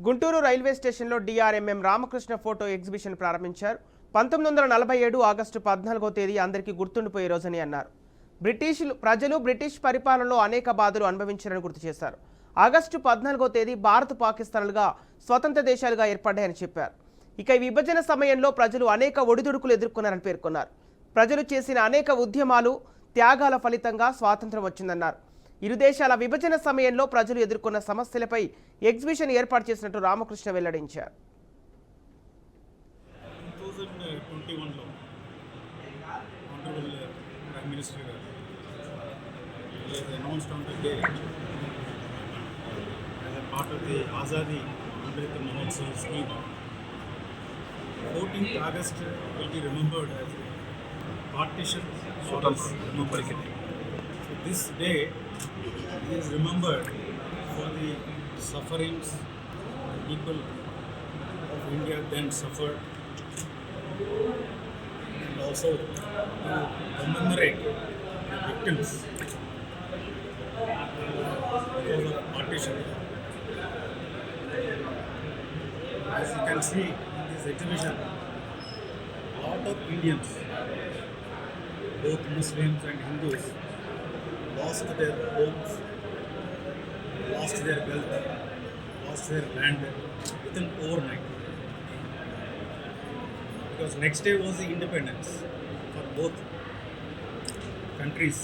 Guntur railway స్టేషన్లో డిఆర్ఎంఎం Ramakrishna photo exhibition ప్రారంభించారు. 1947 August 14వ తేదీ అందరికీ గుర్తుండిపోయే రోజని అన్నారు. ప్రజలు బ్రిటిష్ పరిపాలనలో అనేక బాధలు అనుభవించారని గుర్తు చేశారు. ఆగస్టు 14వ తేదీ భారత్ పాకిస్తాన్లుగా స్వతంత్ర దేశాలుగా ఏర్పడ్డాయని చెప్పారు. ఇక ఈ విభజన సమయంలో ప్రజలు అనేక ఒడిదుడుకులు ఎదుర్కొన్నారని పేర్కొన్నారు. ప్రజలు చేసిన అనేక ఉద్యమాలు, త్యాగాల ఫలితంగా స్వాతంత్రం వచ్చిందన్నారు. ఇరు దేశాల విభజన సమయంలో ప్రజలు ఎదుర్కొన్న సమస్యలపై ఎగ్జిబిషన్ ఏర్పాటు చేసినట్టు రామకృష్ణ వెల్లడించారు. 2021లో ఆనరబుల్ ప్రైమ్ మినిస్టర్ గారు announced on the day as a part of the Azadi Amrit Mahotsav scheme. 14th August will be remembered as a partition remembered. So this day is remembered for the sufferings the people of India then suffered, and also to commemorate the victims because of partition. As you can see in this exhibition, a lot of Indians, both Muslims and Hindus, lost their homes, lost their wealth, lost their land within overnight. Because next day was the independence for both countries.